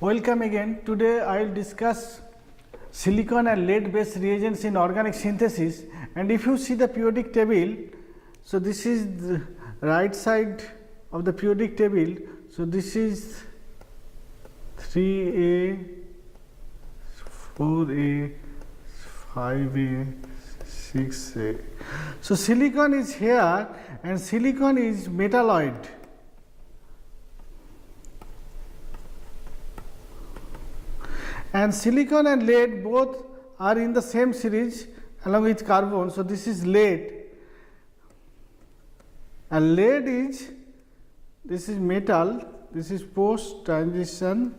Welcome again. Today I will discuss silicon and lead based reagents in organic synthesis, and if you see the periodic table, so this is the right side of the periodic table. So this is 3A, 4A, 5A, 6A. So silicon is here and silicon is metalloid. And silicon and lead both are in the same series along with carbon. So this is lead, and lead is, this is metal, this is post transition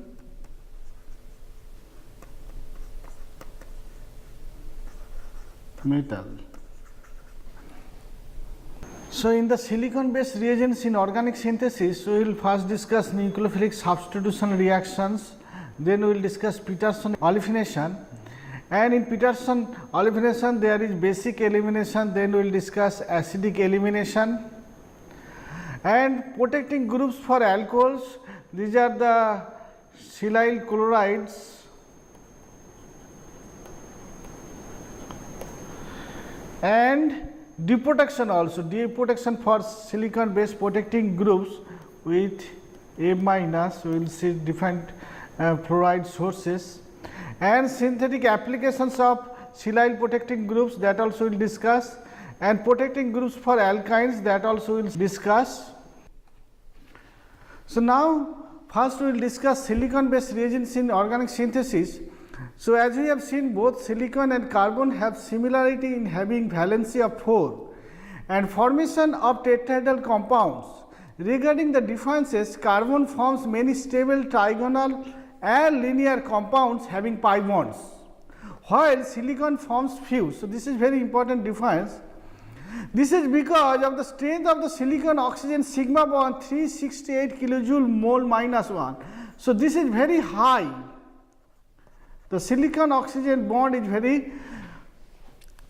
metal. So in the silicon based reagents in organic synthesis, we will first discuss nucleophilic substitution reactions. Then we will discuss Peterson olefination, and in Peterson olefination there is basic elimination. Then we will discuss acidic elimination and protecting groups for alcohols. These are the silyl chlorides and deprotection also, deprotection for silicon based protecting groups with A minus. We will see different fluoride sources, and synthetic applications of silyl protecting groups, that also we will discuss, and protecting groups for alkynes, that also we will discuss. So now first we will discuss silicon based reagents in organic synthesis. So as we have seen, both silicon and carbon have similarity in having valency of 4 and formation of tetrahedral compounds. Regarding the differences, carbon forms many stable trigonal and linear compounds having pi bonds, while silicon forms few. So this is very important difference. This is because of the strength of the silicon oxygen sigma bond 368 kilojoule mole minus 1. So this is very high. The silicon oxygen bond is very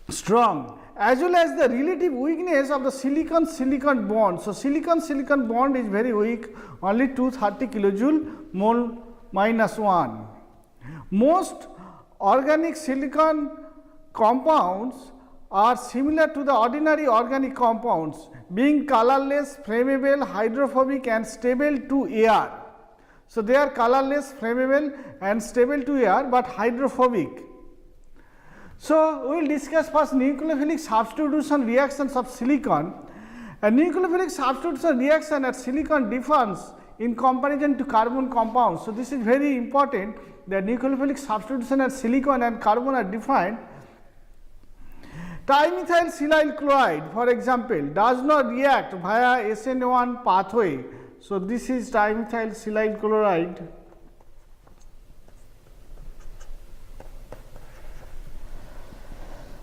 strong, as well as the relative weakness of the silicon silicon bond. So silicon silicon bond is very weak, only 230 kilojoule mole minus 1. Most organic silicon compounds are similar to the ordinary organic compounds, being colorless, flammable, hydrophobic and stable to air. So they are colorless, flammable and stable to air, but hydrophobic. So we will discuss first nucleophilic substitution reactions of silicon. A nucleophilic substitution reaction at silicon differs in comparison to carbon compounds. So this is very important, that nucleophilic substitution at silicon and carbon are defined. Trimethyl silyl chloride, for example, does not react via SN1 pathway. So this is trimethyl silyl chloride.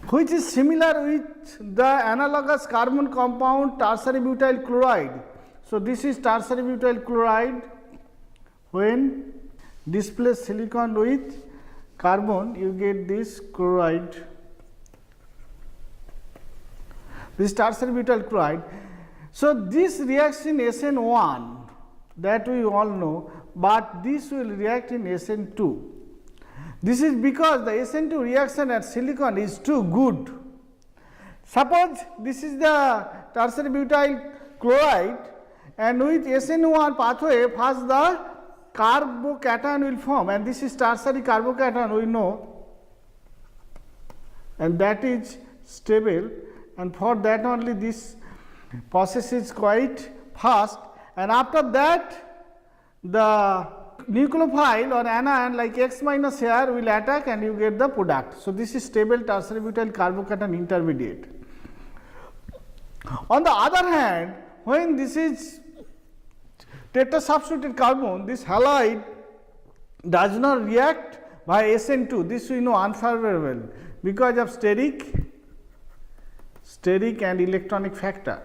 Which is similar with the analogous carbon compound tertiary butyl chloride. So this is tertiary butyl chloride. When displace silicon with carbon, you get this chloride. This tertiary butyl chloride. So this reacts in SN1, that we all know, but this will react in SN2. This is because the SN2 reaction at silicon is too good. Suppose this is the tertiary butyl chloride, and with SN1 pathway first the carbocation will form, and this is tertiary carbocation we know, and that is stable, and for that only this process is quite fast, and after that the nucleophile or anion like X minus here will attack and you get the product. So this is stable tertiary butyl carbocation intermediate. On the other hand, when this is tetrasubstituted carbon, this halide does not react by SN2. This we know unfavorable because of steric and electronic factor.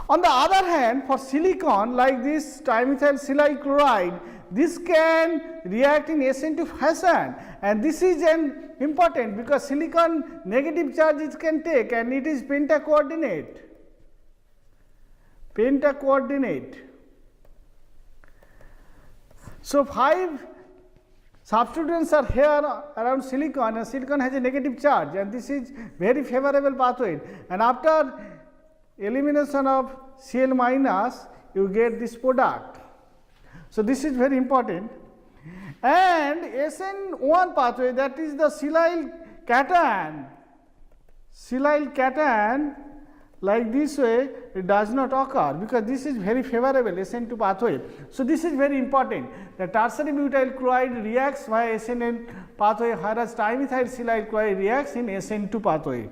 On the other hand, for silicon like this trimethyl silyl chloride, this can react in SN2 fashion, and this is an important because silicon negative charge it can take and it is pentacoordinate. pentacoordinate. So 5 substituents are here around silicon, and silicon has a negative charge, and this is very favorable pathway. And after elimination of Cl minus, you get this product. So this is very important. And SN1 pathway, that is the silyl cation, like this way, it does not occur because this is very favorable SN2 pathway. So this is very important. The tertiary butyl chloride reacts via SN pathway, whereas trimethyl silyl chloride reacts in SN2 pathway.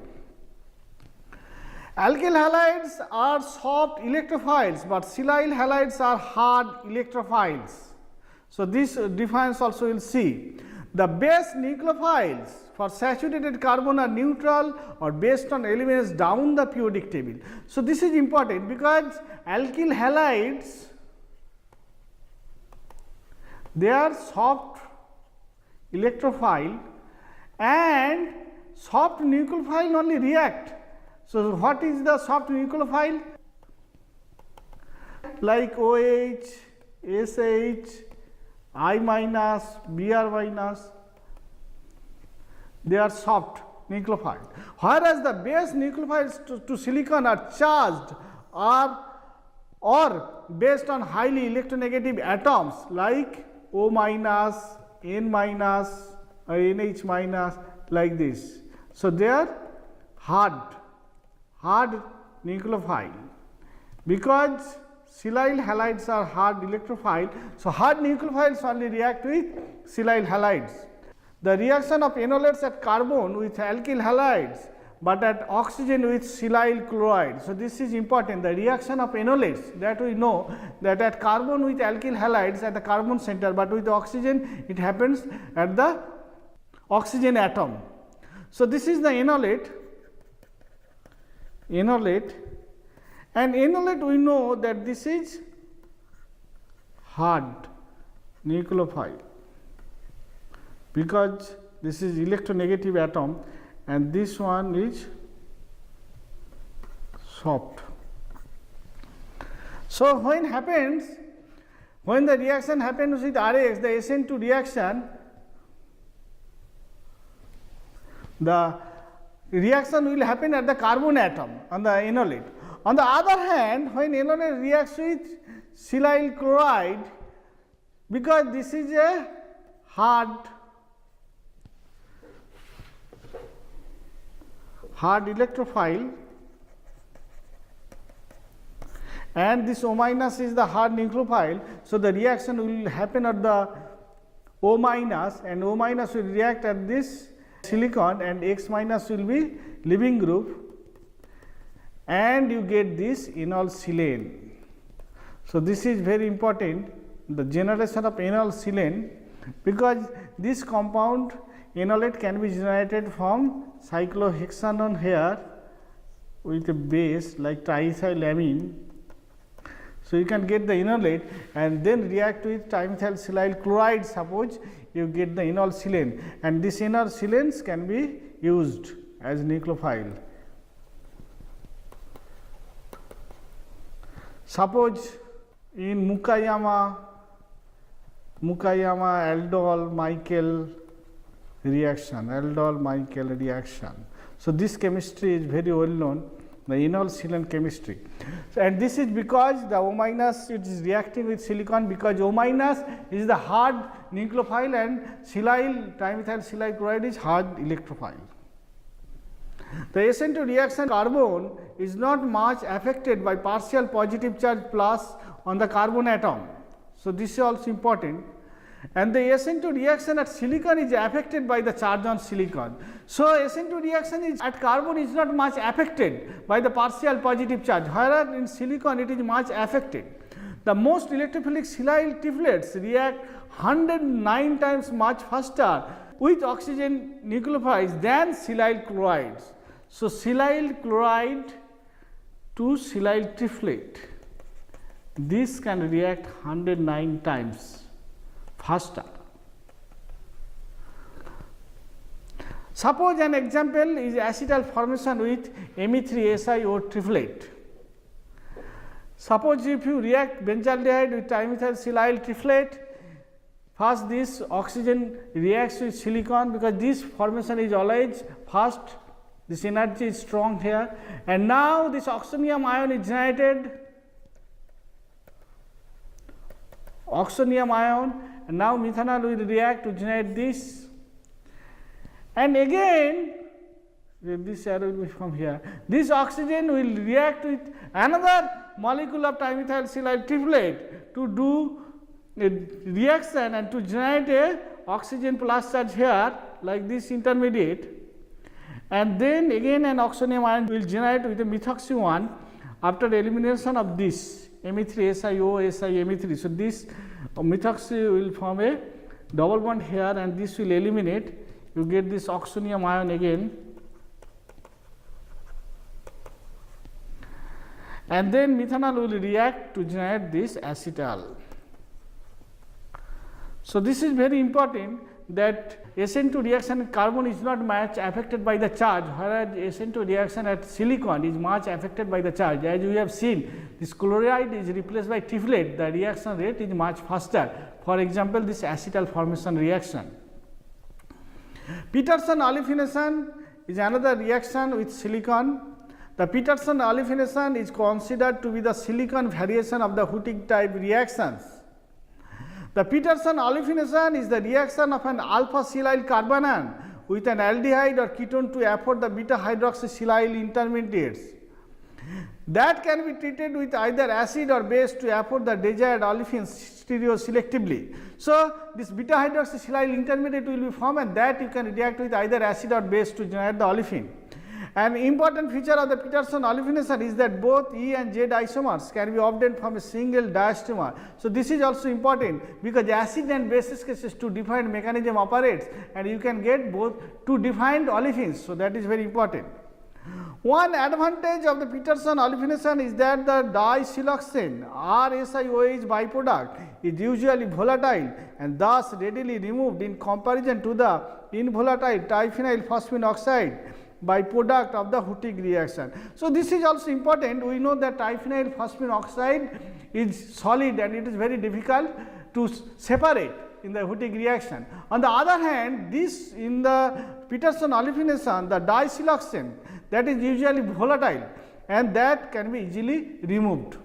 Alkyl halides are soft electrophiles, but silyl halides are hard electrophiles. So this difference also you will see. The base nucleophiles for saturated carbon are neutral or based on elements down the periodic table. So this is important because alkyl halides, they are soft electrophile, and soft nucleophile only react. So what is the soft nucleophile? Like OH, SH, I minus, Br minus, they are soft nucleophile. Whereas the base nucleophiles to silicon are charged or based on highly electronegative atoms like O minus, N minus, or NH minus, like this. So they are hard nucleophile because silyl halides are hard electrophile. So hard nucleophiles only react with silyl halides. The reaction of enolates at carbon with alkyl halides, but at oxygen with silyl chloride. So this is important. The reaction of enolates, that we know that at carbon with alkyl halides at the carbon center, but with oxygen it happens at the oxygen atom. So this is the enolate, and enolate we know that this is hard nucleophile because this is electronegative atom and this one is soft. So when the reaction happens with Rx, the SN2 reaction, the reaction will happen at the carbon atom on the enolate. On the other hand, when enolate reacts with silyl chloride, because this is a hard electrophile and this O minus is the hard nucleophile. So the reaction will happen at the O minus, and O minus will react at this silicon, and X minus will be leaving group, and you get this enol silane. So this is very important, the generation of enol silane, because this compound enolate can be generated from cyclohexanone here with a base like triethylamine. So you can get the enolate and then react with trimethyl silyl chloride, suppose you get the enol silane, and this enol silanes can be used as nucleophile. Suppose in Mukayama aldol Michael reaction. So this chemistry is very well known, the enol silane chemistry. So, and this is because the O minus it is reacting with silicon, because O minus is the hard nucleophile and trimethyl silyl chloride is hard electrophile. The SN2 reaction carbon is not much affected by partial positive charge plus on the carbon atom. So this is also important. And the SN2 reaction at silicon is affected by the charge on silicon. So SN2 reaction is at carbon is not much affected by the partial positive charge, whereas in silicon it is much affected. The most electrophilic silyl triplets react 109 times much faster with oxygen nucleophiles than silyl chlorides. So silyl chloride to silyl triplet, this can react 109 times faster. Suppose an example is acetal formation with Me3SiO triplet. Suppose if you react benzaldehyde with trimethyl triflate, first this oxygen reacts with silicon, because this formation is always first, this energy is strong here, and now this oxonium ion is generated, oxonium ion, and now methanol will react to generate this, and again this arrow will be from here, this oxygen will react with another molecule of trimethyl triflate to do a reaction and to generate a oxygen plus charge here like this intermediate, and then again an oxonium ion will generate with a methoxy one after elimination of this Me3SiO Me3. So this methoxy will form a double bond here, and this will eliminate, you get this oxonium ion again, and then methanol will react to generate this acetal. So this is very important, that SN2 reaction at carbon is not much affected by the charge, whereas SN2 reaction at silicon is much affected by the charge. As we have seen, this chloride is replaced by triflate, the reaction rate is much faster. For example, this acetal formation reaction. Peterson olefination is another reaction with silicon. The Peterson olefination is considered to be the silicon variation of the Huttig type reactions. The Peterson olefination is the reaction of an alpha silyl carbanion with an aldehyde or ketone to afford the beta hydroxysilyl intermediates. That can be treated with either acid or base to afford the desired olefins stereoselectively. So this beta hydroxysilyl intermediate will be formed, and that you can react with either acid or base to generate the olefin. An important feature of the Peterson olefination is that both E and Z isomers can be obtained from a single diastereomer. So this is also important, because acid and bases cases two different mechanism operates, and you can get both two defined olefins. So that is very important. One advantage of the Peterson olefination is that the disiloxane RSiOH byproduct is usually volatile and thus readily removed in comparison to the involatile triphenyl phosphine oxide byproduct of the Huttig reaction. So this is also important. We know that triphenyl phosphine oxide is solid and it is very difficult to separate in the Huttig reaction. On the other hand, this in the Peterson olefination, the disiloxane, that is usually volatile and that can be easily removed.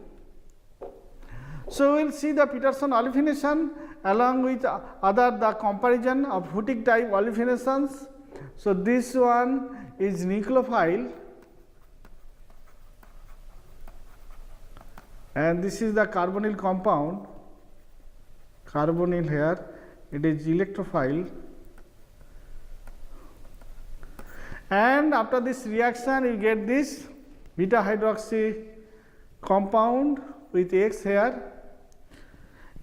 So we will see the Peterson olefination along with the comparison of Huttig type olefinations. So this one is nucleophile and this is the carbonyl compound, carbonyl here, it is electrophile, and after this reaction you get this beta hydroxy compound with X here,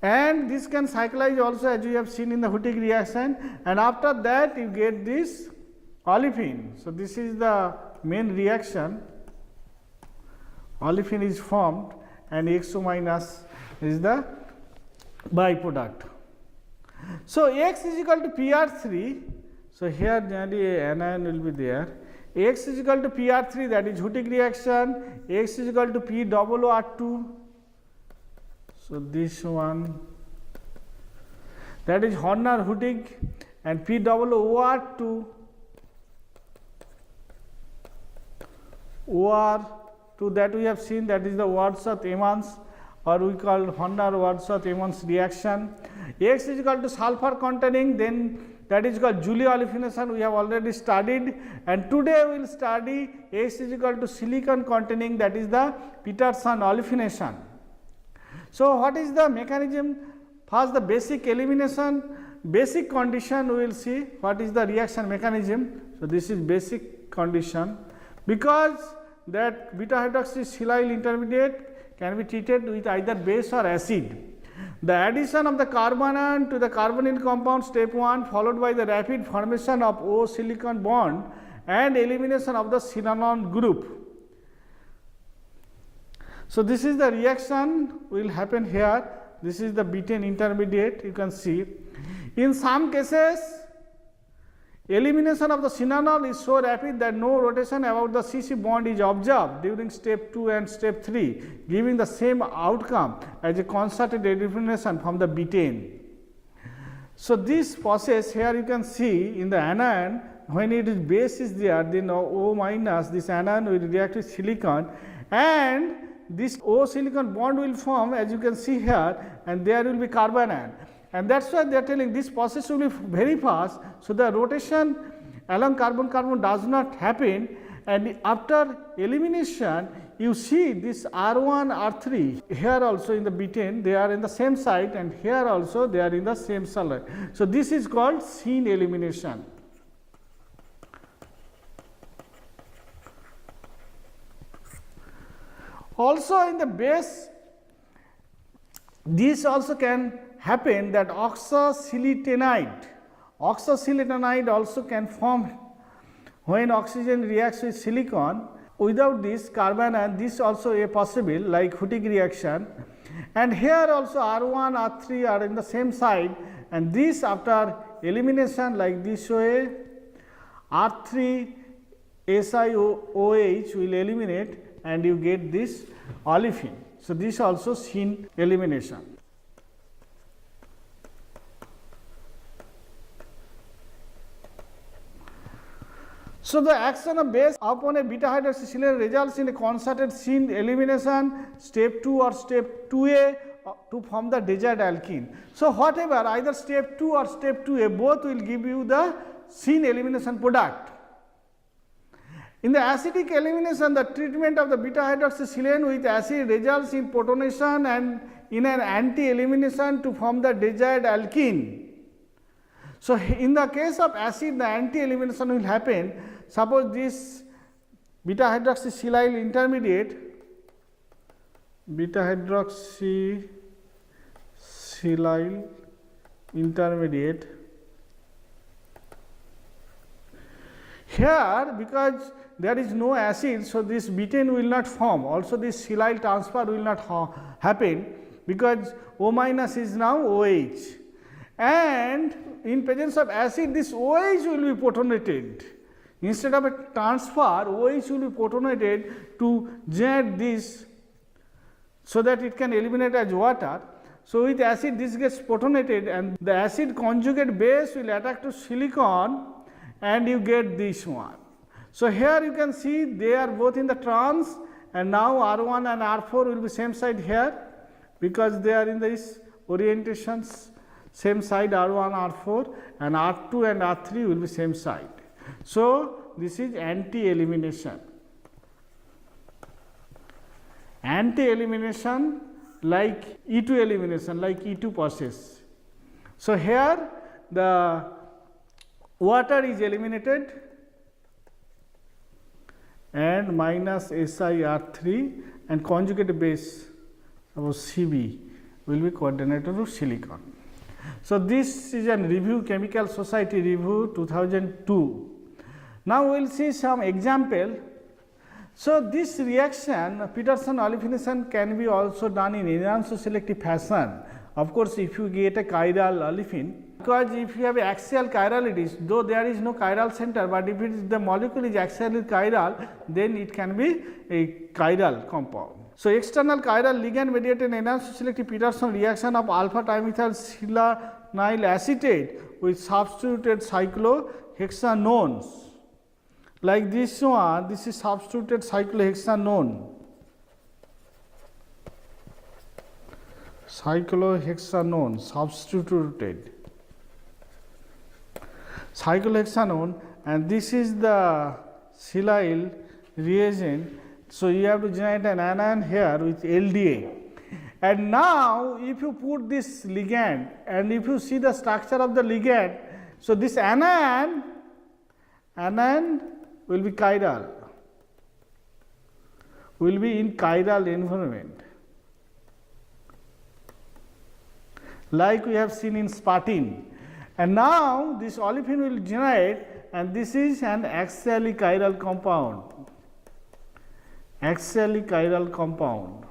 and this can cyclize also as you have seen in the Huttig reaction, and after that you get this olefin. So this is the main reaction, olefin is formed and XO minus is the byproduct. So X is equal to PR3, so here generally anion will be there, X is equal to PR3, that is Huttig reaction, X is equal to POOR2, so this one, that is Horner Huttig, and POOR2 OR2, that we have seen, that is the Wordsworth-Emmons, or we call Horner Wordsworth-Emmons reaction. X is equal to sulfur containing, then that is called Joule olefination, we have already studied, and today we will study X is equal to silicon containing, that is the Peterson olefination. So what is the mechanism? First the basic elimination, basic condition we will see what is the reaction mechanism. So this is basic condition, because that beta hydroxysilyl intermediate can be treated with either base or acid. The addition of the carbanion to the carbonyl compound, step 1, followed by the rapid formation of O silicon bond and elimination of the synonon group. So this is the reaction will happen here. This is the betaine intermediate, you can see. In some cases Elimination of the synanol is so rapid that no rotation about the CC bond is observed during step 2 and step 3, giving the same outcome as a concerted elimination from the betaine. So, this process here you can see in the anion, when it is base is there, then O minus, this anion will react with silicon, and this O silicon bond will form, as you can see here, and there will be carbanion. And that is why they are telling this process will be very fast. So, the rotation along carbon-carbon does not happen, and after elimination you see this R1, R3 here also in the betaine, they are in the same site, and here also they are in the same site. So, this is called syn elimination. Also in the base, this also can happen that oxosilicate also can form when oxygen reacts with silicon. Without this carbanion, this also a possible like Huttig reaction, and here also R1, R3 are in the same side, and this after elimination like this way R3 SiOH will eliminate and you get this olefin. So, this also syn elimination. So, the action of base upon a beta hydroxysilane results in a concerted syn elimination step 2 or step 2A to form the desired alkene. So, whatever either step 2 or step 2A both will give you the syn elimination product. In the acidic elimination, the treatment of the beta hydroxysilane with acid results in protonation and in an anti-elimination to form the desired alkene. So, in the case of acid, the anti-elimination will happen. Suppose this beta hydroxysilyl intermediate, here because there is no acid, so this betaine will not form, also this silyl transfer will not happen because O minus is now OH, and in presence of acid this OH will be protonated. Instead of a transfer, OH will be protonated to generate this so that it can eliminate as water. So, with acid this gets protonated and the acid conjugate base will attack to silicon and you get this one. So, here you can see they are both in the trans, and now R1 and R4 will be same side here because they are in this orientations same side R1, R4, and R2 and R3 will be same side. So, this is anti-elimination. Anti-elimination like E2 elimination, like E2 process. So, here the water is eliminated and minus SiR3 and conjugate base suppose Cb will be coordinator of silicon. So, this is a review, Chemical Society review 2002. Now, we will see some example. So, this reaction Peterson olefination can be also done in enantioselective fashion. Of course, if you get a chiral olefin, because if you have axial chiralities, though there is no chiral center, but if it is the molecule is axially chiral, then it can be a chiral compound. So, external chiral ligand mediated enantioselective Peterson reaction of alpha trimethyl silanyl acetate with substituted cyclohexanones. Like this one, this is substituted cyclohexanone. Cyclohexanone substituted cyclohexanone, and this is the silyl reagent. So, you have to generate an anion here with LDA. And now, if you put this ligand and if you see the structure of the ligand, so this anion will be chiral, will be in chiral environment, like we have seen in spartine. And now, this olefin will generate, and this is an axially chiral compound. Axially chiral compound,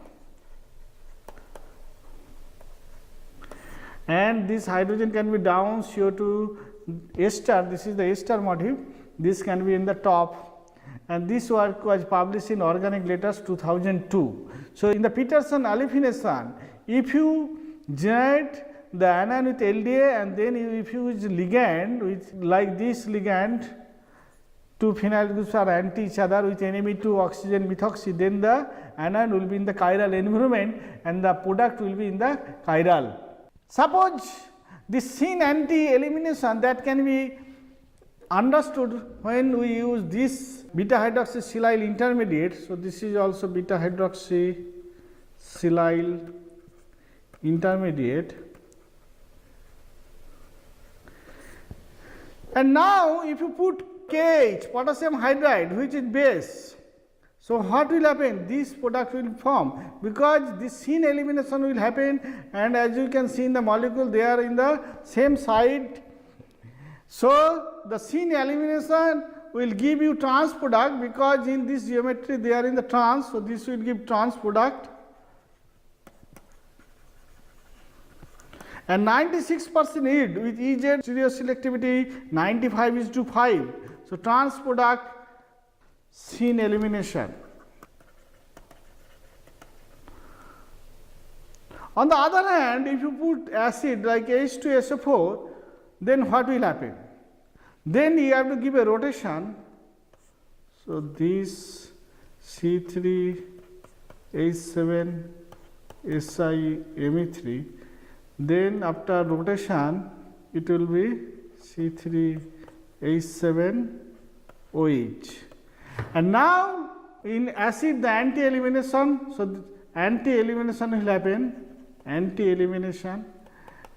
and this hydrogen can be down, CO2 ester, this is the ester motif, this can be in the top, and this work was published in Organic Letters 2002. So, in the Peterson olefination, if you generate the anion with LDA and then if you use ligand with like this ligand, two phenyl groups are anti each other with NMe2 oxygen methoxy, then the anion will be in the chiral environment and the product will be in the chiral. Suppose this syn anti elimination that can be understood when we use this beta hydroxysilyl intermediate. So, this is also beta hydroxysilyl intermediate. And now, if you put KH, potassium hydride, which is base, so what will happen? This product will form because this syn elimination will happen, and as you can see in the molecule, they are in the same side. So, the syn elimination will give you trans product because in this geometry they are in the trans. So, this will give trans product. And 96% yield with EZ stereoselectivity 95:5. So, trans product syn elimination. On the other hand, if you put acid like H2SO4, then what will happen? Then you have to give a rotation. So, this C3H7 SiMe3, then after rotation it will be C3H7OH. And now in acid the anti-elimination, so anti-elimination will happen, anti-elimination,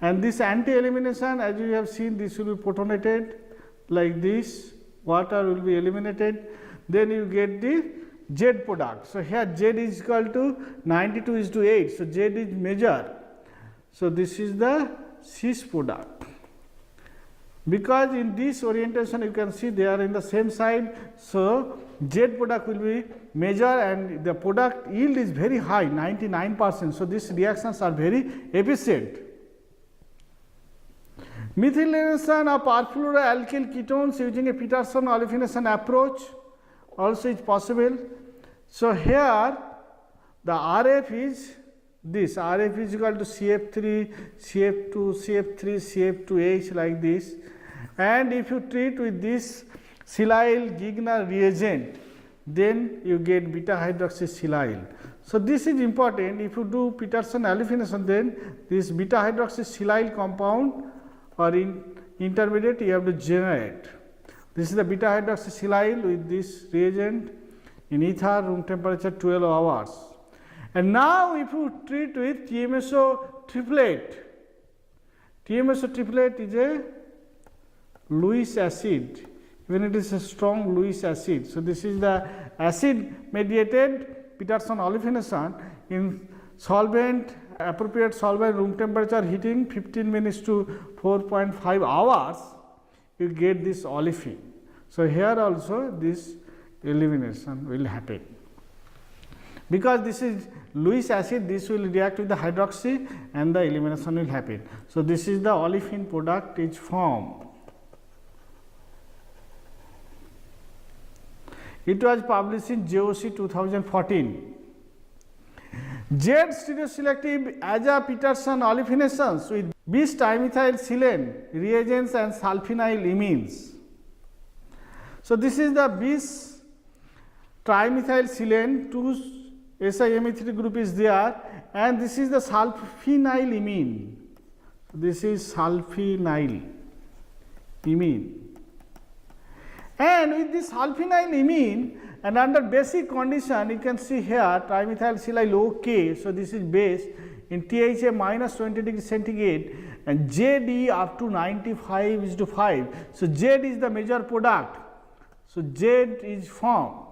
and this anti-elimination, as you have seen, this will be protonated like this, water will be eliminated, then you get the Z product. So, here Z is equal to 92:8, so Z is major. So, this is the cis product, because in this orientation you can see they are in the same side. So, Z product will be major and the product yield is very high, 99%. So, these reactions are very efficient. Methylation of perfluoroalkyl ketones using a Peterson olefination approach also is possible. So, here the RF is this, RF is equal to CF3, CF2, CF3, CF2H like this, and if you treat with this silyl Gigner reagent, then you get beta hydroxysilyl. So, this is important. If you do Peterson olefination, then this beta hydroxysilyl compound or in intermediate you have to generate. This is the beta hydroxysilyl with this reagent in ether, room temperature 12 hours. And now, if you treat with TMSO triplet, TMSO triplet is a Lewis acid, even it is a strong Lewis acid. So, this is the acid mediated Peterson olefination in solvent, appropriate solvent, room temperature heating 15 minutes to 4.5 hours, you get this olefin. So, here also this elimination will happen. Because this is Lewis acid, this will react with the hydroxy and the elimination will happen. So, this is the olefin product is formed. It was published in JOC 2014. Z stereoselective as a Peterson olefinations with bis trimethylsilane reagents and sulfinyl imines. So, this is the bis trimethylsilane, two SiMe3 group is there, and this is the sulfinyl imine. This is sulfinyl imine. And with this sulfinyl imine and under basic condition, you can see here trimethylsilyl OK. So, this is base in THA minus 20 degree centigrade and ZE up to 95:5. So, Z is the major product. So, Z is formed.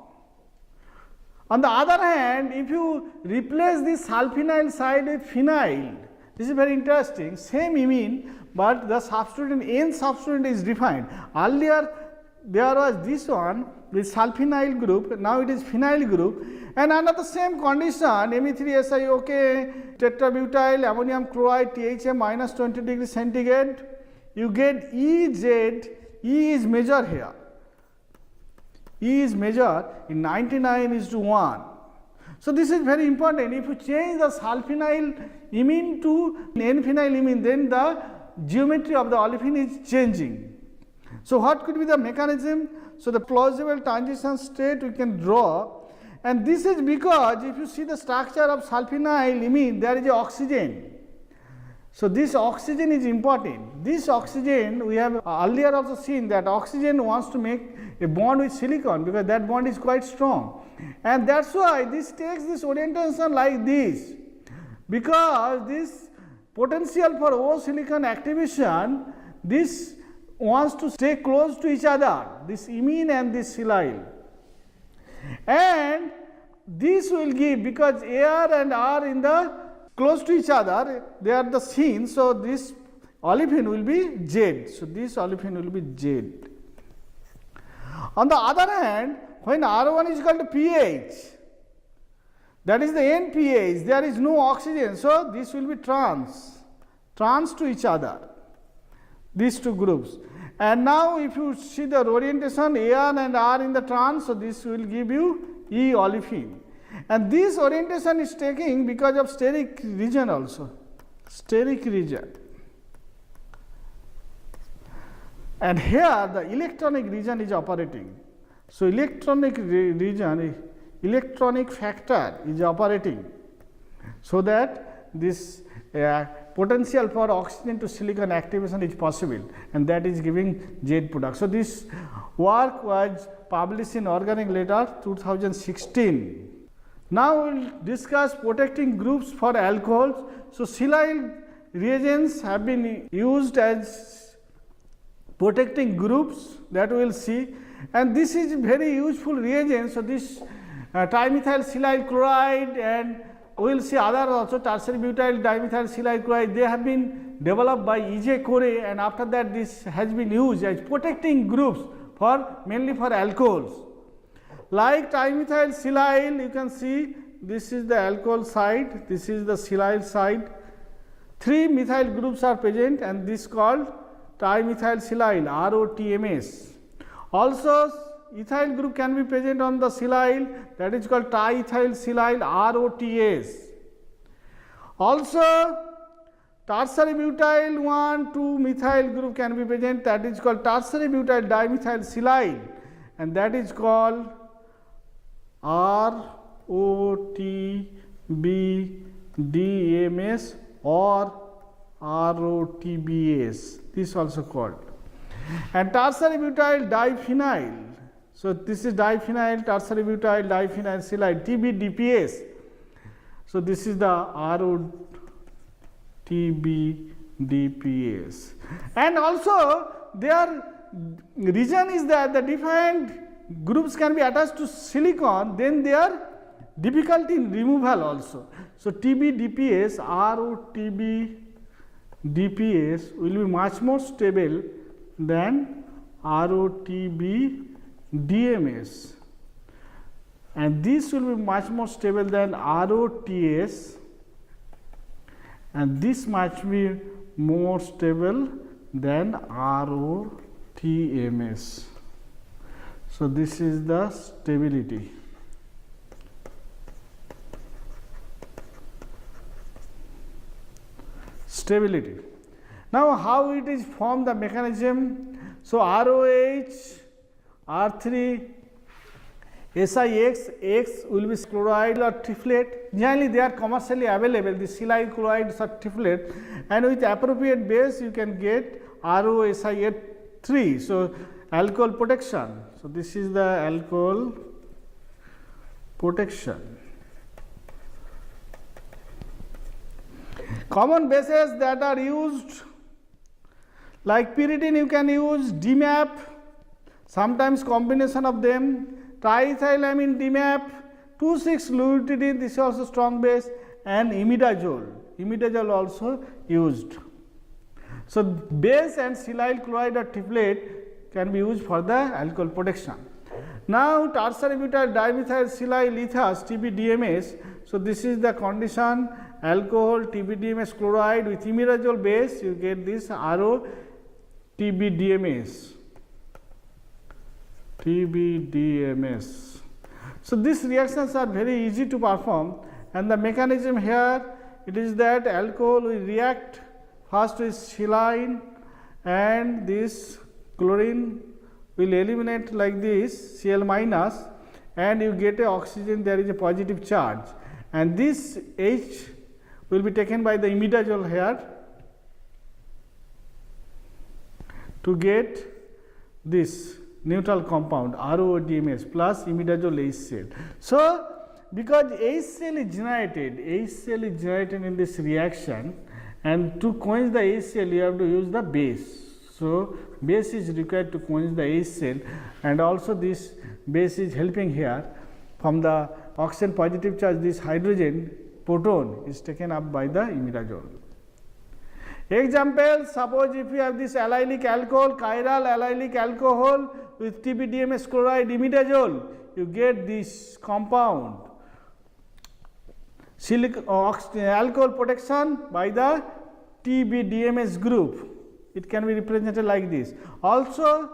On the other hand, if you replace this sulfinyl side with phenyl, this is very interesting, same imine, but the substituent N substituent is defined. Earlier there was this one with sulfinyl group, now it is phenyl group, and under the same condition Me3SiOK tetrabutyl ammonium chloride THA minus 20 degree centigrade, you get Ez. E is measured here. E is measured in 99:1. So, this is very important. If you change the sulfonyl imine to N-phenyl imine, then the geometry of the olefin is changing. So, what could be the mechanism? So, the plausible transition state we can draw, and this is because if you see the structure of sulfonyl imine, there is a oxygen. So, this oxygen is important. This oxygen, we have earlier also seen that oxygen wants to make a bond with silicon because that bond is quite strong, and that is why this takes this orientation like this, because this potential for O silicon activation, this wants to stay close to each other, this imine and this silyl, and this will give, because Ar and R in the close to each other, they are the seen. So, this olefin will be Z. So, this olefin will be Z. On the other hand, when R1 is equal to pH, that is the NPH, there is no oxygen. So, this will be trans to each other, these two groups. And now, if you see the orientation Ar and R in the trans, so this will give you E olefin. And this orientation is taking because of steric region also, steric region. And here the electronic region is operating. So, electronic region, electronic factor is operating, so that this potential for oxygen to silicon activation is possible, and that is giving Z product. So, this work was published in Organic Letter 2016. Now, we will discuss protecting groups for alcohols. So, silyl reagents have been used as protecting groups, that we will see, and this is very useful reagent. So, this trimethyl silyl chloride, and we will see other also tertiary butyl dimethyl silyl chloride, they have been developed by E.J. Corey, and after that this has been used as protecting groups for mainly for alcohols. Like trimethyl silyl, you can see this is the alcohol side, this is the silyl side. 3 methyl groups are present, and this called trimethyl silyl, ROTMS. Also, ethyl group can be present on the silyl, that is called triethyl silyl, ROTS. Also, tertiary butyl 1,2 methyl group can be present, that is called tertiary butyl dimethyl silyl, and that is called ROTBDMS or ROTBS, this also called. And tertiary butyl diphenyl, so this is diphenyl, tertiary butyl diphenyl silyl, TBDPS. So, this is the ROTBDPS. And also their region is that the defined groups can be attached to silicon, then they are difficult in removal also. So, TBDPS, ROTBDPS will be much more stable than ROTBDMS, and this will be much more stable than ROTS, and this might be more stable than ROTMS. So, this is the stability. Stability. Now, how it is formed, the mechanism? So, ROH, R3, SiX, X will be chloride or triplet. Generally, they are commercially available, the silyl chlorides or triplet, and with appropriate base you can get ROSiA3. So, alcohol protection. So, this is the alcohol protection. Common bases that are used, like pyridine you can use, DMAP, sometimes combination of them, triethylamine DMAP, 2,6-lutein, this is also strong base, and imidazole also used. So, base and silyl chloride or triplet can be used for the alcohol protection. Now, tertiary butyl dimethyl silyl ethers, TBDMS. So, this is the condition, alcohol TBDMS chloride with imidazole base, you get this ROTBS TBDMS. TBDMS. So these reactions are very easy to perform, and the mechanism here, it is that alcohol will react first with saline, and this chlorine will eliminate like this, Cl minus, and you get a oxygen, there is a positive charge, and this H will be taken by the imidazole here to get this neutral compound RODMS plus imidazole HCl. So because HCl is generated in this reaction, and to quench the HCl you have to use the base. So base is required to quench the HCl, and also this base is helping here. From the oxygen positive charge, this hydrogen proton is taken up by the imidazole. Example, suppose if you have this allylic alcohol, chiral allylic alcohol with TBDMS chloride imidazole, you get this compound alcohol protection by the TBDMS group. It can be represented like this. Also,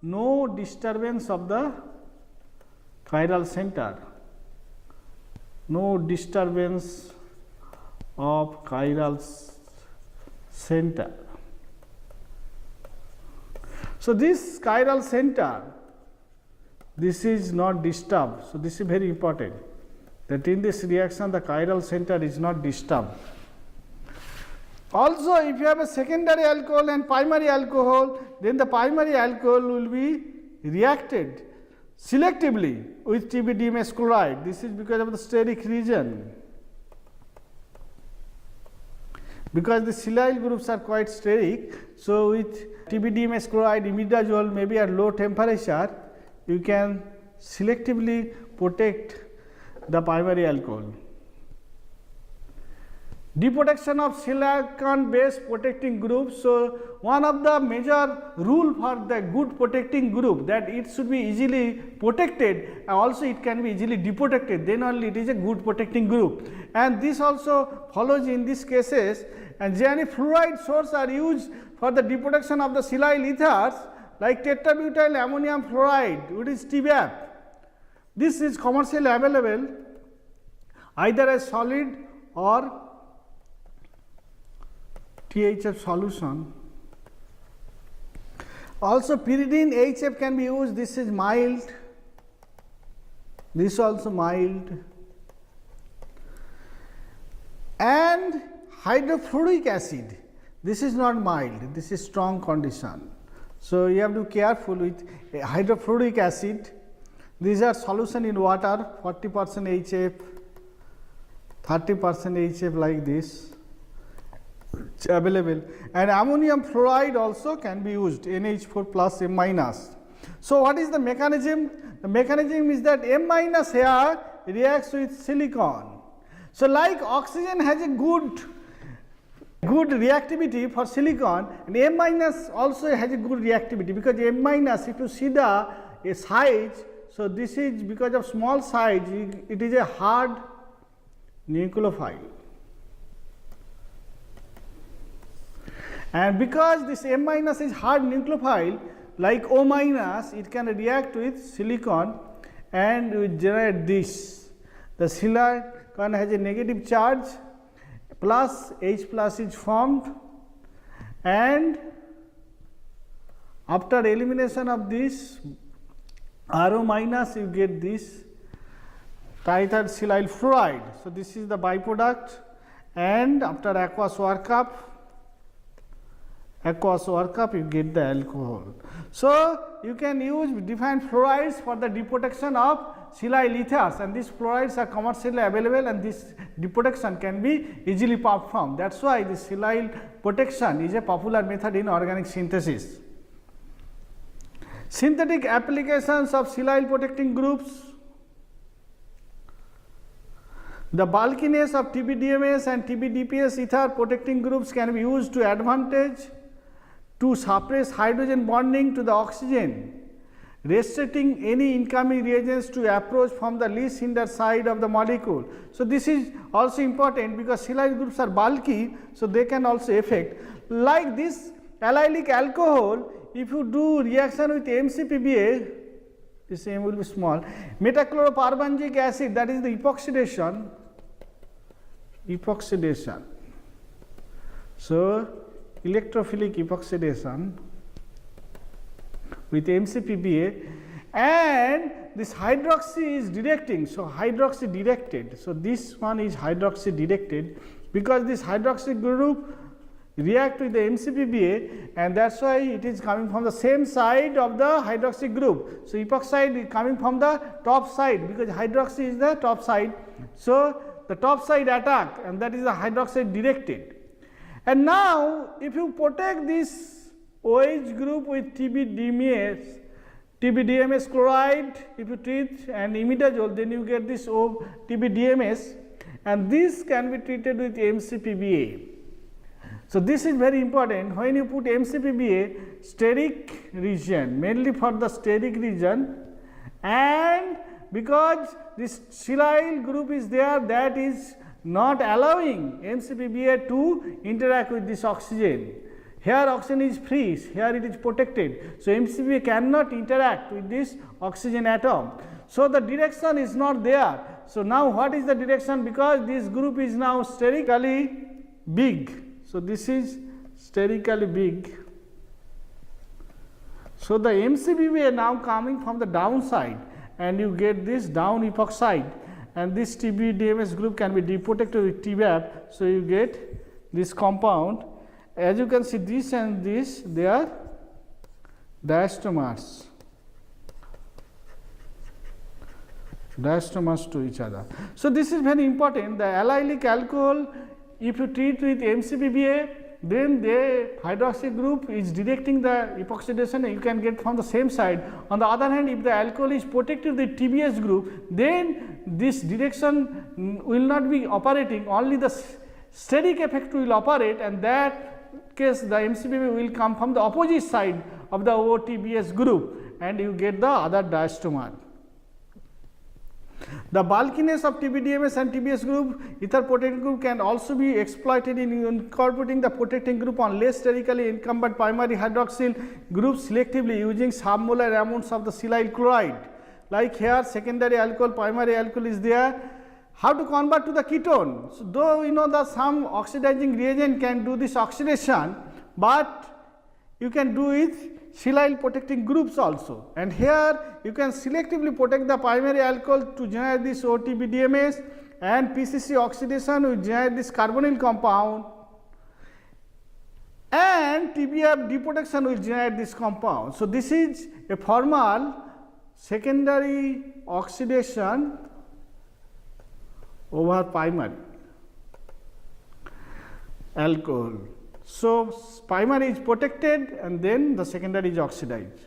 no disturbance of the chiral center. No disturbance of chiral center. So this chiral center, this is not disturbed. So this is very important, that in this reaction the chiral center is not disturbed. Also, if you have a secondary alcohol and primary alcohol, then the primary alcohol will be reacted selectively with TBDMS chloride. This is because of the steric region. Because the silyl groups are quite steric, so with TBDMS chloride imidazole, maybe at low temperature, you can selectively protect the primary alcohol. Deprotection of silicon based protecting groups. So one of the major rule for the good protecting group, that it should be easily protected, and also it can be easily deprotected, then only it is a good protecting group. And this also follows in these cases, and gyanic fluoride sources are used for the deprotection of the silyl ethers like tetrabutyl ammonium fluoride, which is TBAF. This is commercially available either as solid or THF solution. Also pyridine HF can be used. This is mild, this also mild. And hydrofluoric acid, this is not mild, this is strong condition. So you have to be careful with hydrofluoric acid. These are solution in water, 40% HF, 30% HF, like this. It's available. And ammonium fluoride also can be used, NH4 plus M minus. So what is the mechanism? The mechanism is that M minus here reacts with silicon. So like oxygen has a good reactivity for silicon, and M minus also has a good reactivity, because M minus, if you see the size, so this is because of small size, it is a hard nucleophile. And because this M minus is hard nucleophile, like O minus, it can react with silicon and will generate this. The silicon has a negative charge, plus H plus is formed, and after elimination of this RO minus, you get this triethylsilyl fluoride. So this is the byproduct, and after aqueous workup, you get the alcohol. So you can use different fluorides for the deprotection of silyl ethers, and these fluorides are commercially available, and this deprotection can be easily performed. That's why the silyl protection is a popular method in organic synthesis. Synthetic applications of silyl protecting groups. The bulkiness of TBDMS and TBDPS ether protecting groups can be used to advantage to suppress hydrogen bonding to the oxygen, restricting any incoming reagents to approach from the least hindered side of the molecule. So this is also important, because silyl groups are bulky, so they can also affect. Like this allylic alcohol, if you do reaction with MCPBA, this M will be small, metachloroparbenzic acid, that is the epoxidation. So, electrophilic epoxidation with MCPBA, and this hydroxy is directing. So, hydroxy directed. So, this one is hydroxy directed because this hydroxy group react with the MCPBA, and that is why it is coming from the same side of the hydroxy group. So, epoxide is coming from the top side because hydroxy is the top side. So, the top side attack, and that is the hydroxide directed. And now, if you protect this OH group with TBDMS chloride, if you treat and imidazole, then you get this TBDMS, and this can be treated with MCPBA. So, this is very important. When you put MCPBA, steric region, mainly for the steric region, and because this silyl group is there, that is not allowing MCPBA to interact with this oxygen. Here oxygen is free, here it is protected. So, MCPBA cannot interact with this oxygen atom. So, the direction is not there. So, now what is the direction? Because this group is now sterically big. So, this is sterically big. So, the MCPBA now coming from the downside, and you get this down epoxide, and this TBDMS group can be deprotected with TBAP. So, you get this compound. As you can see, this and this, they are diastomers to each other. So, this is very important. The allylic alcohol, if you treat with MCPBA, then the hydroxy group is directing the epoxidation, you can get from the same side. On the other hand, if the alcohol is protected with TBS group, then this direction will not be operating, only the steric effect will operate, and that case the MCPBA will come from the opposite side of the OTBS group, and you get the other diastomer. The bulkiness of TBDMS and TBS group, ether protecting group, can also be exploited in incorporating the protecting group on less sterically encumbered primary hydroxyl groups selectively using submolar amounts of the silyl chloride. Like here, secondary alcohol, primary alcohol is there. How to convert to the ketone? So, though we know that some oxidizing reagent can do this oxidation, but you can do it silyl protecting groups also, and here you can selectively protect the primary alcohol to generate this OTBDMS, and PCC oxidation will generate this carbonyl compound, and TBF deprotection will generate this compound. So, this is a formal secondary oxidation over primary alcohol. So, primary is protected and then the secondary is oxidized.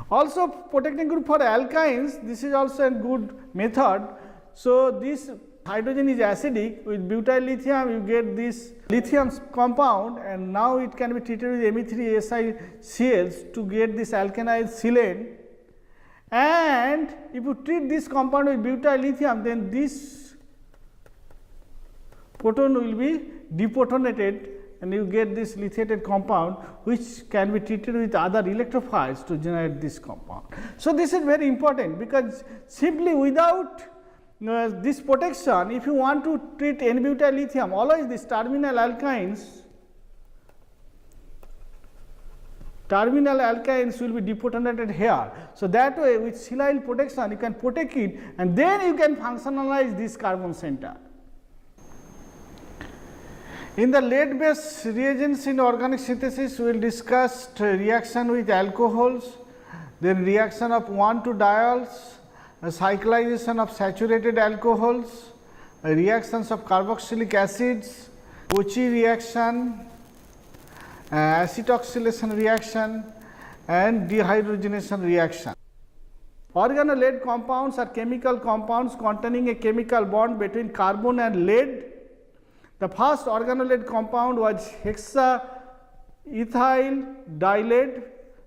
Also, protecting group for alkynes, this is also a good method. So, this hydrogen is acidic, with butyl lithium you get this lithium compound, and now it can be treated with Me3SiCl to get this alkynyl silane, and if you treat this compound with butyl lithium, then this proton will be deprotonated, and you get this lithiated compound, which can be treated with other electrophiles to generate this compound. So, this is very important, because simply without this protection, if you want to treat N-butyl lithium, always this terminal alkynes will be deprotonated here. So, that way with silyl protection you can protect it, and then you can functionalize this carbon center. In the lead based reagents in organic synthesis, we will discuss reaction with alcohols, then reaction of 1,2-diols, cyclization of saturated alcohols, reactions of carboxylic acids, Cauchy reaction, acetoxylation reaction, and dehydrogenation reaction. Organolead compounds are chemical compounds containing a chemical bond between carbon and lead. The first organolead compound was hexaethyl dilead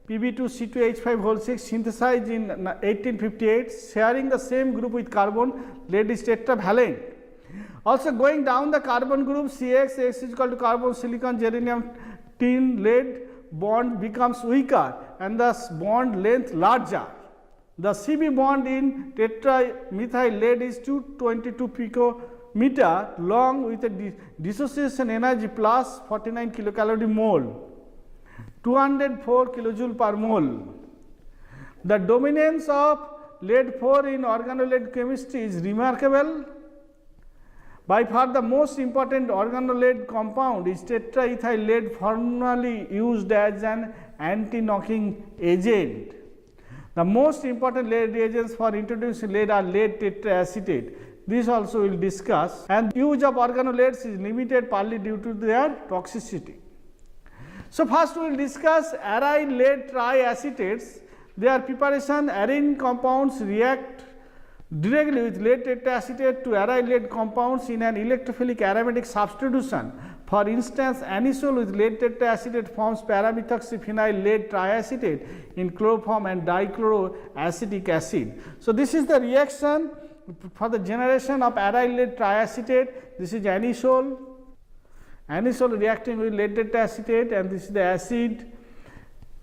Pb2C2H5O6 synthesized in 1858, sharing the same group with carbon. Lead is tetravalent. Also, going down the carbon group CX, X is equal to carbon, silicon, germanium tin lead bond becomes weaker and the bond length larger. The CB bond in tetramethyl lead is 222 picometer long with a dissociation energy plus 49 kilocalorie mole, 204 kilojoule per mole. The dominance of lead 4 in organolead chemistry is remarkable. By far the most important organolead compound is tetraethyl lead, formerly used as an anti-knocking agent. The most important lead reagents for introducing lead are lead tetraacetate. This also we will discuss, and use of organolades is limited partly due to their toxicity. So first we will discuss aryl lead triacetates. Their preparation, arene compounds react directly with lead tetraacetate to aryl lead compounds in an electrophilic aromatic substitution. For instance, anisole with lead tetraacetate forms paramethoxyphenyl lead triacetate in chloroform and dichloroacetic acid. So this is the reaction for the generation of aryl lead triacetate. This is anisole reacting with lead tetraacetate, and this is the acid.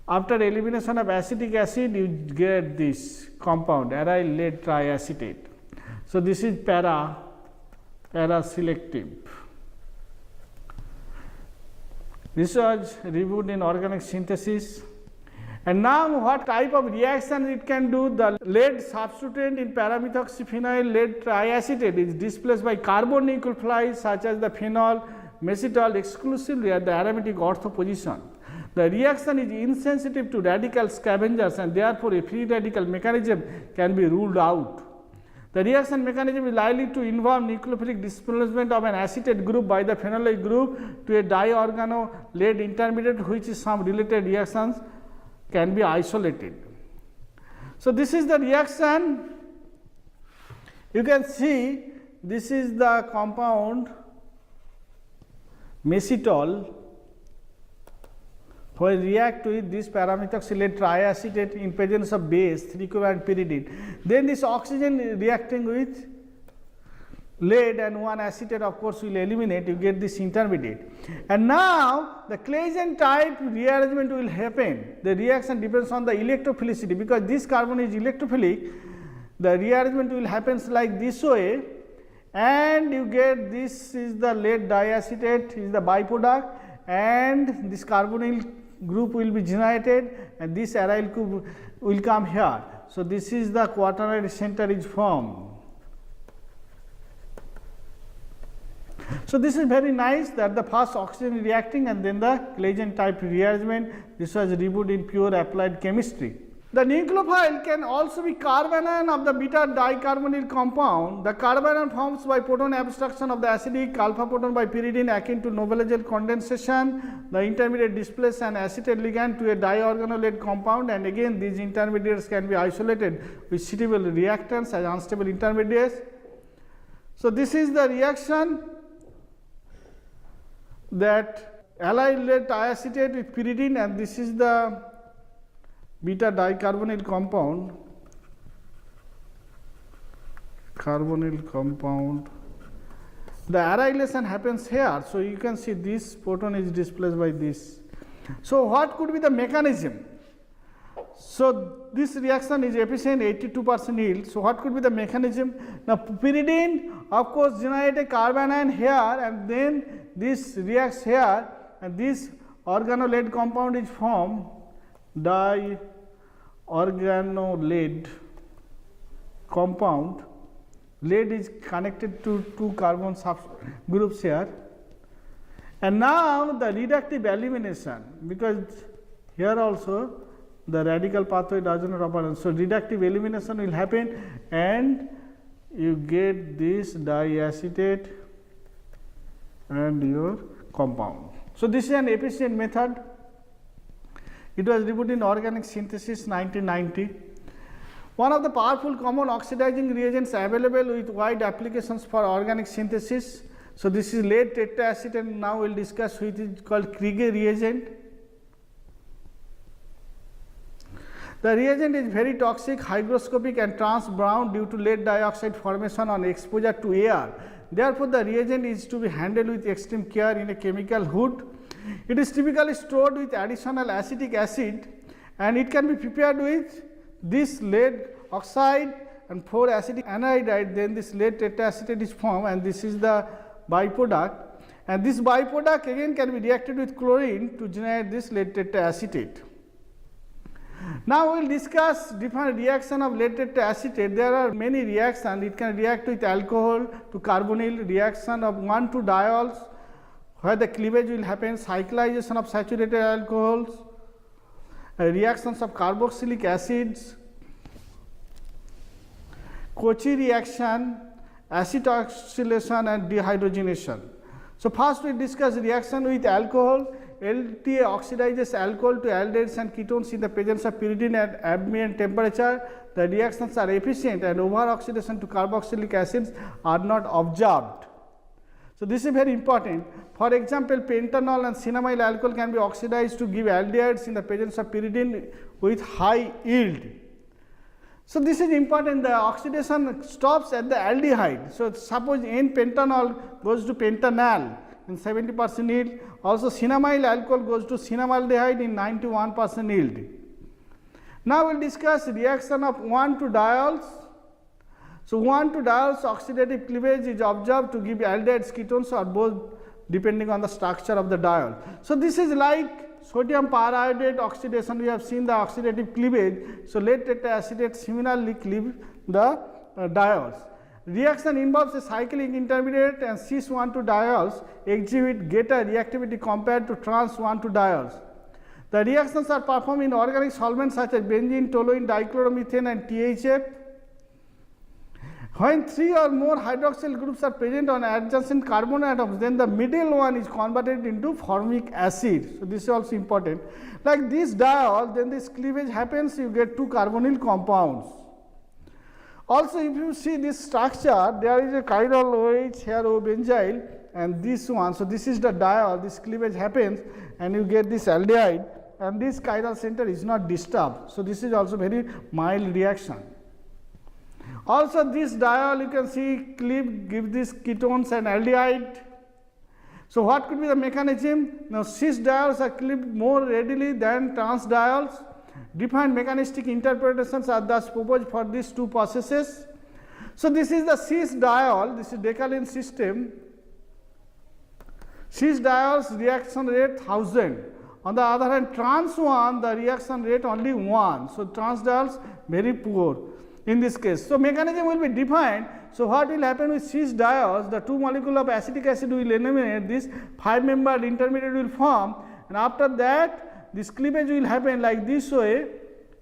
After elimination of acetic acid, you get this compound aryl lead triacetate. So this is para-selective. This was reviewed in organic synthesis. And now what type of reaction it can do? The lead substituent in paramethoxyphenyl lead triacetate is displaced by carbonucleophilides such as the phenol, macetol exclusively at the aromatic ortho position. The reaction is insensitive to radical scavengers and therefore a free radical mechanism can be ruled out. The reaction mechanism is likely to involve nucleophilic displacement of an acetate group by the phenolic group to a diorgano-lead intermediate, which is some related reactions can be isolated. So this is the reaction. You can see this is the compound macetol. When react with this paramethoxyl lead triacetate in presence of base 3-covalent pyridine, then this oxygen reacting with lead and one acetate of course will eliminate, you get this intermediate. And now the Claisen type rearrangement will happen. The reaction depends on the electrophilicity, because this carbon is electrophilic. The rearrangement will happen like this way, and you get this is the lead diacetate is the byproduct, and this carbonyl group will be generated and this aryl group will come here. So this is the quaternary center is formed. So this is very nice that the first oxygen is reacting and then the Claisen type rearrangement. This was reviewed in pure applied chemistry. The nucleophile can also be carbanion of the beta dicarbonyl compound. The carbanion forms by proton abstraction of the acidic alpha proton by pyridine akin to noble condensation. The intermediate displaces an acetate ligand to a diorganolate compound, and again these intermediates can be isolated with suitable reactants as unstable intermediates. So this is the reaction that aryl lead triacetate with pyridine, and this is the beta dicarbonyl compound, the arylation happens here. So you can see this proton is displaced by this. So what could be the mechanism? So this reaction is efficient, 82% yield. So what could be the mechanism? Now pyridine of course generate a carbanion here, and then this reacts here, and this organolate compound is formed, diorganolate compound. Lead is connected to two carbon groups here, and now the reductive elimination, because here also the radical pathway does not operate. So reductive elimination will happen and you get this diacetate and your compound. So this is an efficient method. It was reviewed in Organic Synthesis 1990. One of the powerful common oxidizing reagents available with wide applications for organic synthesis. So this is lead tetraacetate, and now we will discuss which is called Krieger reagent. The reagent is very toxic, hygroscopic and trans-brown due to lead dioxide formation on exposure to air. Therefore, the reagent is to be handled with extreme care in a chemical hood. It is typically stored with additional acetic acid and it can be prepared with this lead oxide and 4 acetic anhydride, then this lead tetraacetate is formed and this is the byproduct, and this byproduct again can be reacted with chlorine to generate this lead tetraacetate. Now we will discuss different reaction of lead tetraacetate. There are many reactions. It can react with alcohol to carbonyl, reaction of 1,2-diols where the cleavage will happen, cyclization of saturated alcohols, reactions of carboxylic acids, Cauchy reaction, acetyloxylation and dehydrogenation. So first we discuss reaction with alcohol. LTA oxidizes alcohol to aldehydes and ketones in the presence of pyridine at ambient temperature. The reactions are efficient and over oxidation to carboxylic acids are not observed. So this is very important. For example, pentanol and cinnamyl alcohol can be oxidized to give aldehydes in the presence of pyridine with high yield. So this is important, the oxidation stops at the aldehyde. So suppose N-pentanol goes to pentanal in 70% yield, also cinnamyl alcohol goes to cinnamaldehyde in 91% yield. Now we will discuss reaction of 1,2-diols. So 1,2-diols oxidative cleavage is observed to give aldehydes, ketones or both depending on the structure of the diol. So this is like sodium periodate oxidation, we have seen the oxidative cleavage. So lead tetraacetate similarly cleave the diols. Reaction involves a cyclic intermediate and cis 1,2-diols exhibit greater reactivity compared to trans 1,2-diols. The reactions are performed in organic solvents such as benzene, toluene, dichloromethane and THF. When 3 or more hydroxyl groups are present on adjacent carbon atoms, then the middle one is converted into formic acid. So this is also important. Like this diol, then this cleavage happens, you get 2 carbonyl compounds. Also, if you see this structure, there is a chiral OH here, O benzyl, and this one. So this is the diol, this cleavage happens, and you get this aldehyde, and this chiral center is not disturbed. So this is also very mild reaction. Also this diol you can see cleave, give this ketones and aldehyde. So what could be the mechanism? Now cis diols are cleaved more readily than trans diols. Different mechanistic interpretations are thus proposed for these two processes. So this is the cis diol, this is Decalin system. Cis diols reaction rate 1000. On the other hand, trans one the reaction rate only 1. So trans diols very poor in this case. So mechanism will be defined. So what will happen with cis diols? The 2 molecules of acetic acid will eliminate, this 5-membered intermediate will form, and after that this cleavage will happen like this way.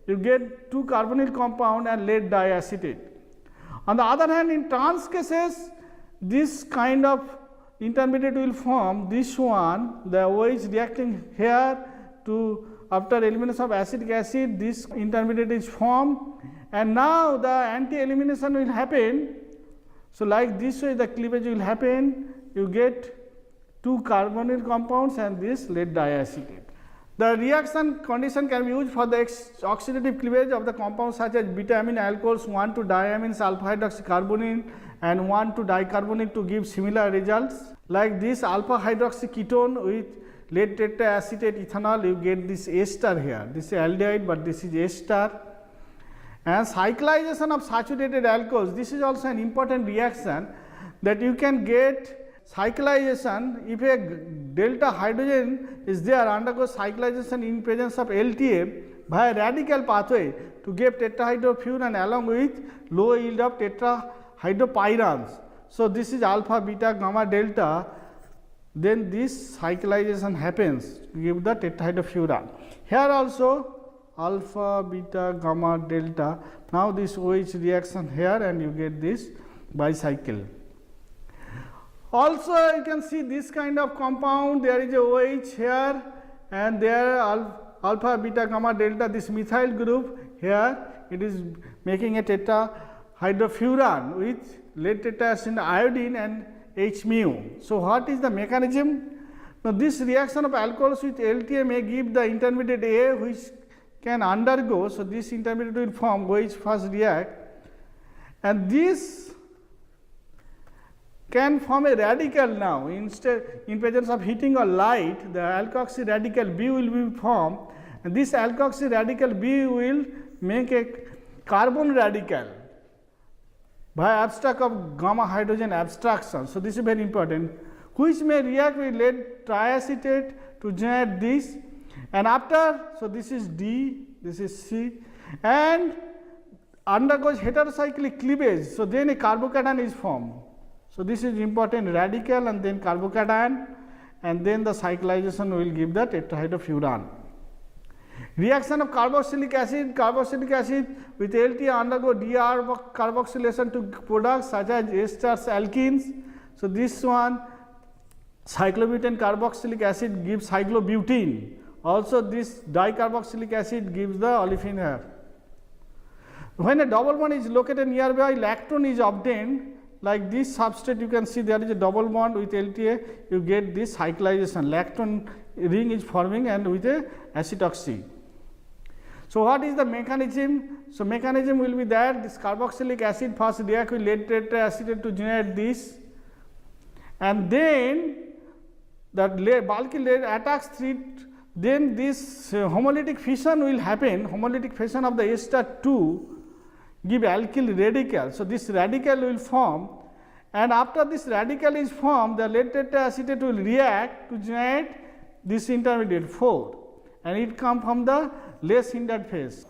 You get 2 carbonyl compound and lead diacetate. On the other hand, in trans cases, this kind of intermediate will form. This one, the OH reacting here to after elimination of acetic acid, this intermediate is formed. And now the anti-elimination will happen. So like this way the cleavage will happen, you get 2 carbonyl compounds and this lead diacetate. The reaction condition can be used for the oxidative cleavage of the compounds such as beta-amine alcohols, 1,2-diamines, alpha-hydroxycarbonyl and 1,2-dicarbonyl to give similar results. Like this alpha hydroxyketone with lead tetraacetate ethanol, you get this ester here. This is aldehyde, but this is ester. And cyclization of saturated alcohols, this is also an important reaction that you can get cyclization if a delta hydrogen is there, undergoes cyclization in presence of LTA via radical pathway to give tetrahydrofuran along with low yield of tetrahydropyrans. So this is alpha, beta, gamma, delta, then this cyclization happens to give the tetrahydrofuran. Here also alpha, beta, gamma, delta. Now this OH reaction here and you get this bicycle. Also you can see this kind of compound, there is a OH here and there alpha, beta, gamma, delta, this methyl group here, it is making a tetrahydrofuran with lead tetracid iodine and H mu. So what is the mechanism? Now this reaction of alcohols with LTA may give the intermediate A which can undergo, so this intermediate will form, OH first react, and this can form a radical now. Instead, in presence of heating or light, the alkoxy radical B will be formed, and this alkoxy radical B will make a carbon radical by abstract of gamma hydrogen abstraction. So, this is very important, which may react with lead triacetate to generate this, and after, so this is D, this is C, and undergoes heterocyclic cleavage. So, then a carbocation is formed. So, this is important, radical and then carbocation, and then the cyclization will give the tetrahydrofuran. Reaction of carboxylic acid with LTA undergo decarboxylation to products such as esters, alkenes. So, this one cyclobutane carboxylic acid gives cyclobutene. Also, this dicarboxylic acid gives the olefin here. When a double bond is located nearby, lactone is obtained. Like this substrate, you can see there is a double bond with LTA, you get this cyclization, lactone ring is forming and with a acetoxy. So, what is the mechanism? So, mechanism will be that this carboxylic acid first react with lead tetraacetate to generate this, and then that bulky lead attacks 3, then this homolytic fission will happen, homolytic fission of the ester 2 give alkyl radical. So, this radical will form, and after this radical is formed, the lead tetraacetate will react to generate this intermediate 4, and it comes from the less hindered phase.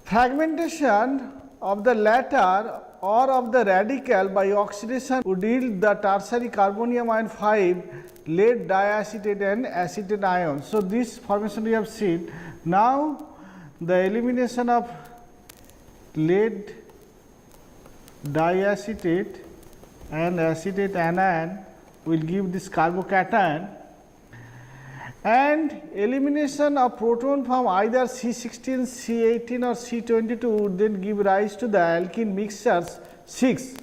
Fragmentation of the latter or of the radical by oxidation would yield the tertiary carbonium ion 5 lead diacetate and acetate ions. So, this formation we have seen. Now, the elimination of lead diacetate and acetate anion will give this carbocation, and elimination of proton from either C16, C18 or C22 would then give rise to the alkene mixtures 6,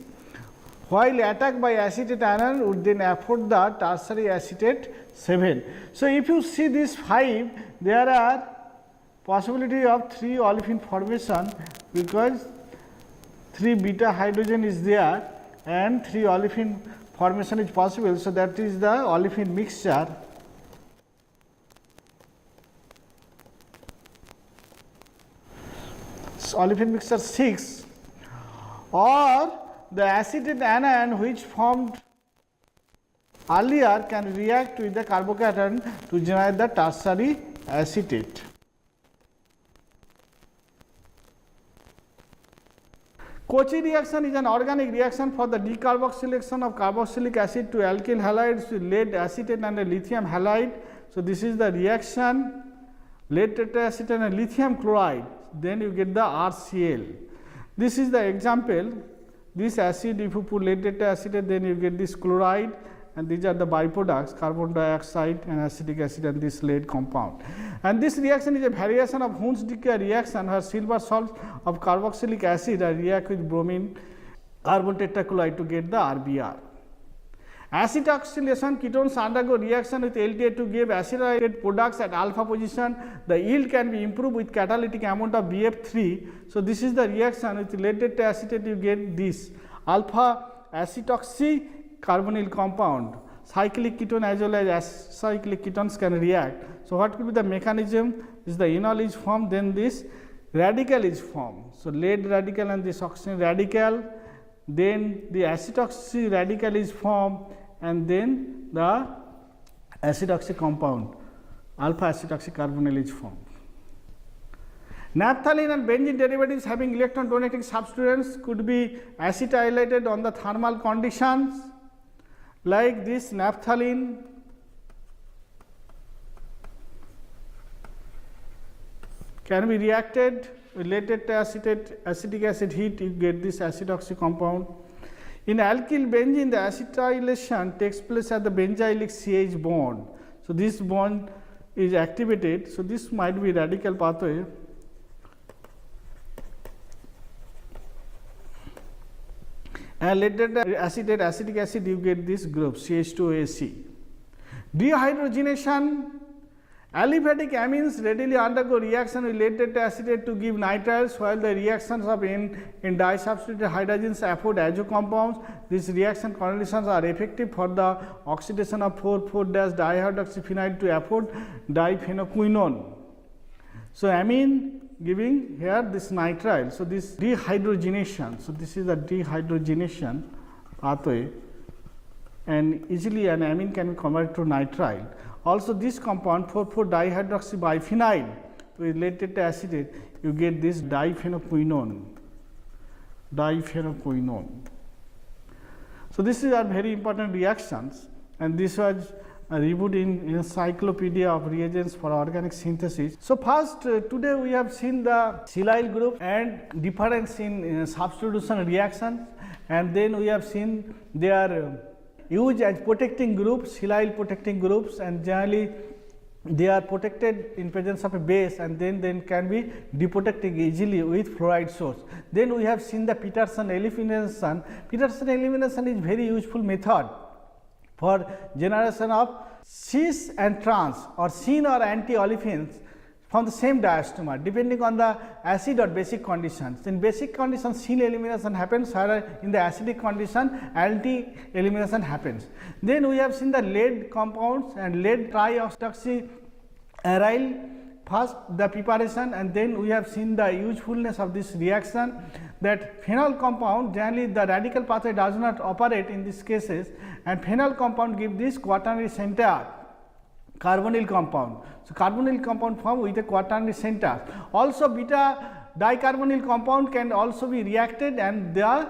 while attack by acetate anion would then afford the tertiary acetate 7. So, if you see this 5, there are possibility of 3 olefin formation, because 3 beta hydrogen is there and 3 olefin formation is possible. So, that is the olefin mixture. So, olefin mixture 6, or the acetate anion which formed earlier can react with the carbocation to generate the tertiary acetate. Cauchy reaction is an organic reaction for the decarboxylation of carboxylic acid to alkyl halides with lead acetate and a lithium halide. So, this is the reaction, lead tetraacetate and lithium chloride, then you get the RCl. This is the example, this acid, if you put lead tetraacetate, then you get this chloride, and these are the byproducts, carbon dioxide and acetic acid and this lead compound. And this reaction is a variation of Hunts-Dicker reaction where silver salts of carboxylic acid react with bromine carbon tetrachloride to get the RBr. Acetoxylation, ketones undergo reaction with LTA to give acylated products at alpha position. The yield can be improved with catalytic amount of BF3. So, this is the reaction with lead tetraacetate, you get this alpha acetoxy carbonyl compound. Cyclic ketone as well as acyclic ketones can react. So, what will be the mechanism? Is the enol is formed, then this radical is formed. So, lead radical and this oxygen radical, then the acetoxy radical is formed, and then the acetoxy compound alpha acetoxy carbonyl is formed. Naphthalene and benzene derivatives having electron donating substituents could be acetylated on the thermal conditions, like this naphthalene can be reacted with lead tetraacetate, acetic acid heat, you get this acetoxy compound. In alkyl benzene, the acetylation takes place at the benzylic CH bond. So, this bond is activated. So, this might be radical pathway. And lead tetraacetate, acetic acid, you get this group CH2AC. Dehydrogenation Aliphatic amines readily undergo reaction with lead tetracetate to give nitriles, while the reactions of in disubstituted hydrogens afford azo compounds. These reaction conditions are effective for the oxidation of 4,4-dihydroxyphenyl to afford diphenylquinone. So, amine giving here this nitrile. So, this dehydrogenation. So, this is the dehydrogenation pathway, and easily an amine can be converted to nitrile. Also, this compound 4,4-dihydroxybiphenyl with lead tetracetate, you get this diphenylquinone. So, this is a very important reactions, and this was reviewed in Encyclopedia of Reagents for Organic Synthesis. So, first today we have seen the silyl group and difference in substitution reactions, and then we have seen their used as protecting groups, silyl protecting groups, and generally they are protected in presence of a base, and then can be deprotected easily with fluoride source. Then we have seen the Peterson elimination. Peterson elimination is very useful method for generation of cis and trans or syn or anti-olefins from the same diastereomer depending on the acid or basic conditions. In basic conditions, syn elimination happens, whereas in the acidic condition, anti elimination happens. Then we have seen the lead compounds and lead trioxoxyaryl, first the preparation, and then we have seen the usefulness of this reaction, that phenol compound generally the radical pathway does not operate in these cases, and phenol compound give this quaternary center carbonyl compound. So, carbonyl compound form with a quaternary center. Also, beta dicarbonyl compound can also be reacted, and the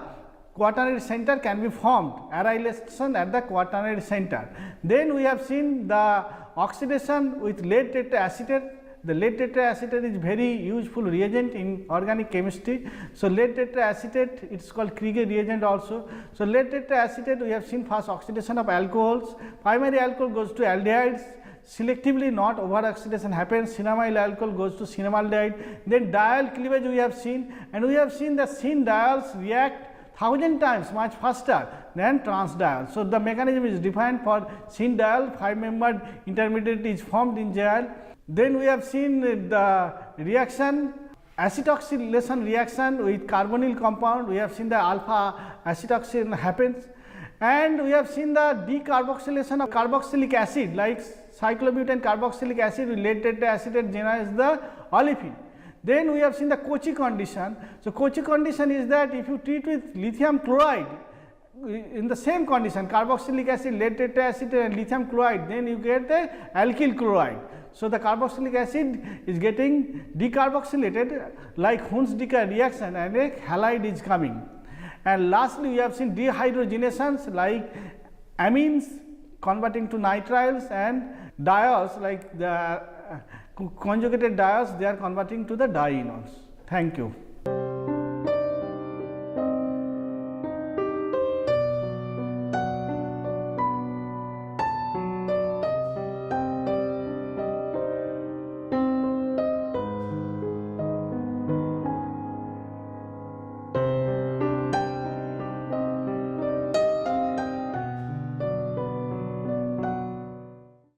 quaternary center can be formed, arylation at the quaternary center. Then we have seen the oxidation with lead tetraacetate. The lead tetraacetate is very useful reagent in organic chemistry. So, lead tetraacetate, it is called Kriege reagent also. So, lead tetraacetate we have seen first oxidation of alcohols, primary alcohol goes to aldehydes, selectively not over oxidation happens, cinnamyl alcohol goes to cinnamaldehyde, then diol cleavage we have seen, and we have seen that syn diols react 1000 times much faster than trans diol. So, the mechanism is defined for syn diol, 5-membered intermediate is formed in diol. Then we have seen the reaction acetoxylation reaction with carbonyl compound, we have seen the alpha acetoxylation happens, and we have seen the decarboxylation of carboxylic acid like cyclobutane carboxylic acid with lead tetraacetate generates the olefin. Then we have seen the Cauchy condition. So, Cauchy condition is that if you treat with lithium chloride in the same condition, carboxylic acid, lead tetraacetate and lithium chloride, then you get the alkyl chloride. So, the carboxylic acid is getting decarboxylated like Hunsdiecker reaction, and a halide is coming. And lastly, we have seen dehydrogenations like amines converting to nitriles, and diols like the conjugated diols, they are converting to the dienols. Thank you.